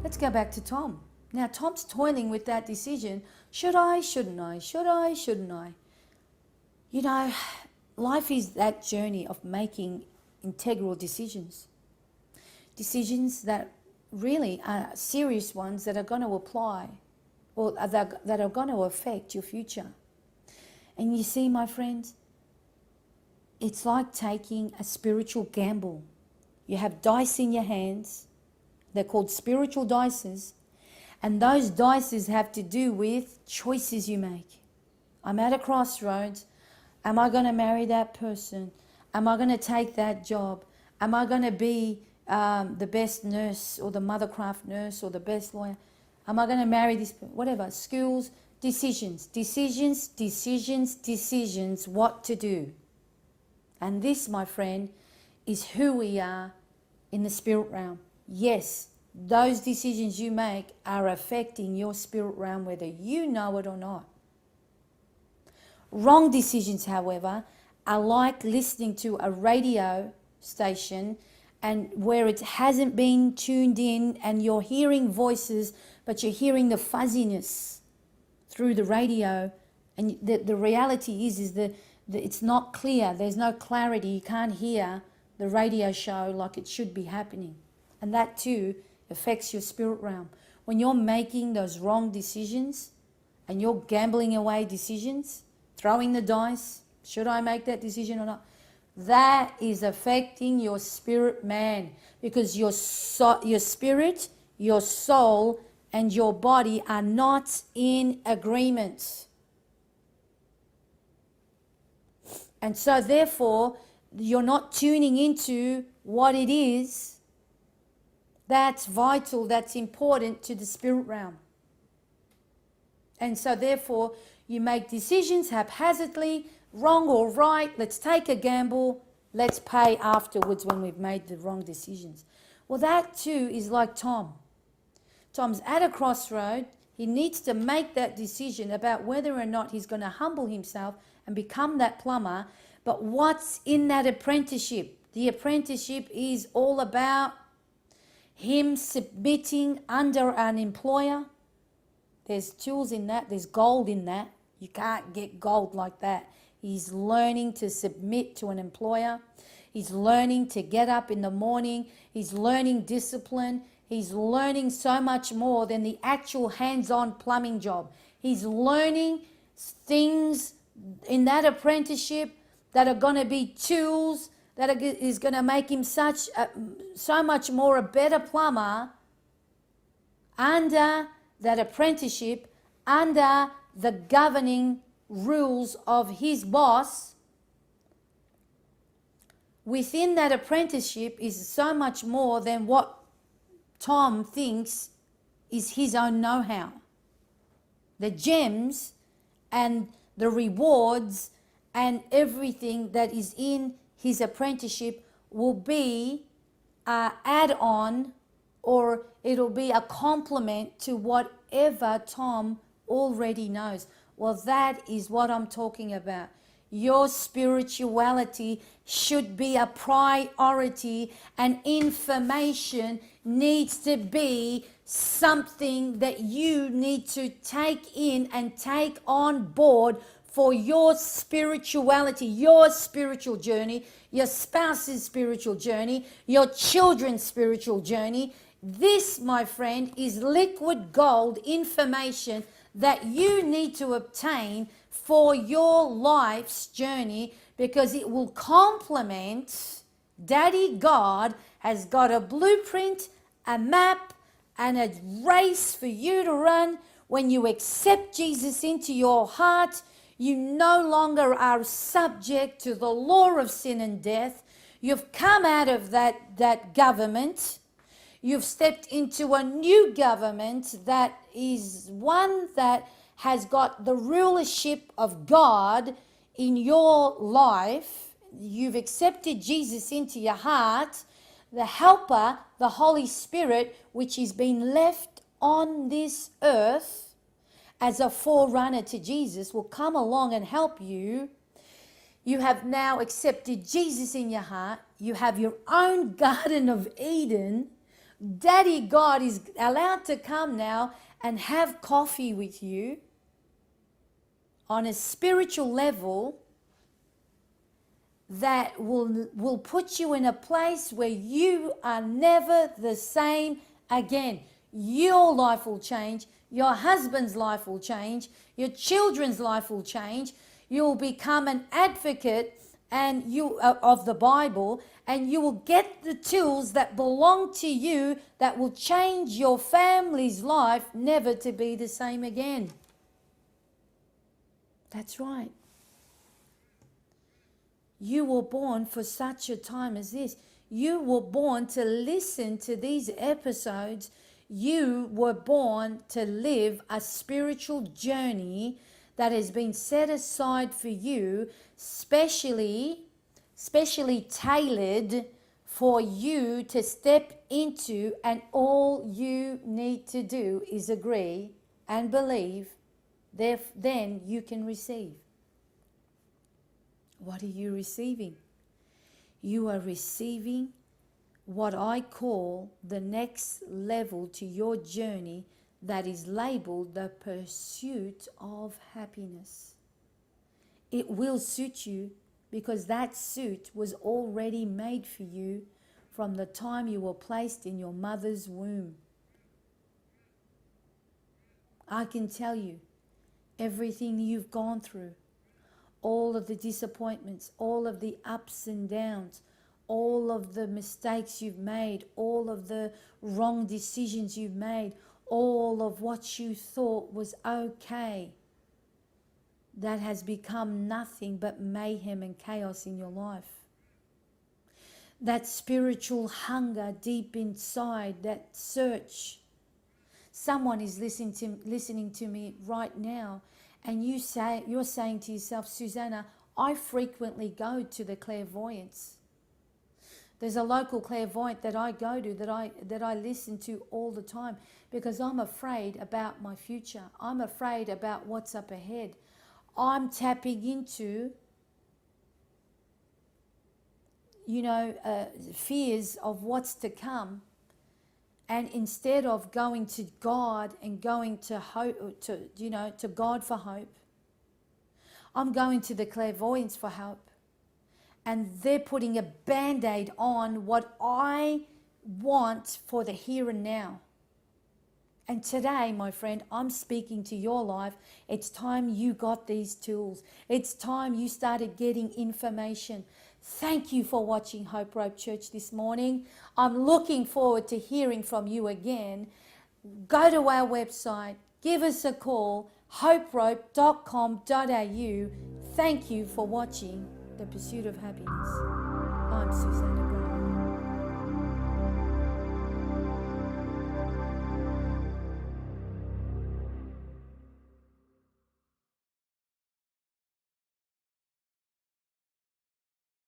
let's go back to Tom. Now, Tom's toiling with that decision. Should I? Shouldn't I? Should I? Shouldn't I? You know, life is that journey of making integral decisions. Decisions that really are serious ones that are going to apply or that are going to affect your future. And you see, my friends, it's like taking a spiritual gamble. You have dice in your hands. They're called spiritual dices. And those dices have to do with choices you make. I'm at a crossroads. Am I going to marry that person? Am I going to take that job? Am I going to be the best nurse or the mothercraft nurse or the best lawyer? Am I going to marry this? Whatever. Schools, decisions, decisions, decisions, decisions, what to do. And this, my friend, is who we are in the spirit realm. Yes, those decisions you make are affecting your spirit realm, whether you know it or not. Wrong decisions, however, are like listening to a radio station and where it hasn't been tuned in and you're hearing voices, but you're hearing the fuzziness through the radio. And the reality is that it's not clear. There's no clarity. You can't hear the radio show like it should be happening. And that too affects your spirit realm. When you're making those wrong decisions and you're gambling away decisions, throwing the dice, should I make that decision or not? That is affecting your spirit man, because your spirit, your soul, and your body are not in agreement. And so therefore, you're not tuning into what it is that's vital, that's important to the spirit realm. And so therefore, you make decisions haphazardly, wrong or right. Let's take a gamble. Let's pay afterwards when we've made the wrong decisions. Well, that too is like Tom. Tom's at a crossroad. He needs to make that decision about whether or not he's going to humble himself and become that plumber. But what's in that apprenticeship? The apprenticeship is all about him submitting under an employer. There's tools in that. There's gold in that. You can't get gold like that. He's learning to submit to an employer. He's learning to get up in the morning. He's learning discipline. He's learning so much more than the actual hands-on plumbing job. He's learning things in that apprenticeship that are going to be tools that is going to make him so much more a better plumber under that apprenticeship, under the governing rules of his boss. Within that apprenticeship is so much more than what Tom thinks is his own know-how. The gems and the rewards and everything that is in his apprenticeship will be an add-on, or it'll be a complement to whatever Tom already knows. Well, that is what I'm talking about. Your spirituality should be a priority, and information needs to be something that you need to take in and take on board for your spirituality, your spiritual journey, your spouse's spiritual journey, your children's spiritual journey. This, my friend, is liquid gold information that you need to obtain for your life's journey, because it will complement. Daddy God has got a blueprint, a map, and a race for you to run. When you accept Jesus into your heart, you no longer are subject to the law of sin and death. You've come out of that government. You've stepped into a new government that is one that has got the rulership of God in your life. You've accepted Jesus into your heart. The Helper, the Holy Spirit, which has been left on this earth as a forerunner to Jesus, will come along and help you. You have now accepted Jesus in your heart. You have your own Garden of Eden Daddy God is allowed to come now and have coffee with you on a spiritual level that will put you in a place where you are never the same again. Your life will change. Your husband's life will change. Your children's life will change. You'll become an advocate and of the Bible, and you will get the tools that belong to you that will change your family's life never to be the same again. That's right. You were born for such a time as this. You were born to listen to these episodes. You were born to live a spiritual journey that has been set aside for you, specially tailored for you to step into, and all you need to do is agree and believe. Then you can receive. What are you receiving? You are receiving what I call the next level to your journey, that is labeled the pursuit of happiness. It will suit you because that suit was already made for you from the time you were placed in your mother's womb. I can tell you, everything you've gone through, all of the disappointments, all of the ups and downs, all of the mistakes you've made, all of the wrong decisions you've made, all of what you thought was okay, that has become nothing but mayhem and chaos in your life. That spiritual hunger deep inside, that search. Someone is listening to me right now, and you're saying to yourself, Susanna, I frequently go to the clairvoyants. There's a local clairvoyant that I go to, that I listen to all the time, because I'm afraid about my future. I'm afraid about what's up ahead. I'm tapping into, fears of what's to come. And instead of going to God and going to hope, to God for hope, I'm going to the clairvoyants for help. And they're putting a band-aid on what I want for the here and now. And today, my friend, I'm speaking to your life. It's time you got these tools. It's time you started getting information. Thank you for watching Hope Rope Church this morning. I'm looking forward to hearing from you again. Go to our website, give us a call, hoperope.com.au. Thank you for watching The Pursuit of Happiness. I'm Susanna.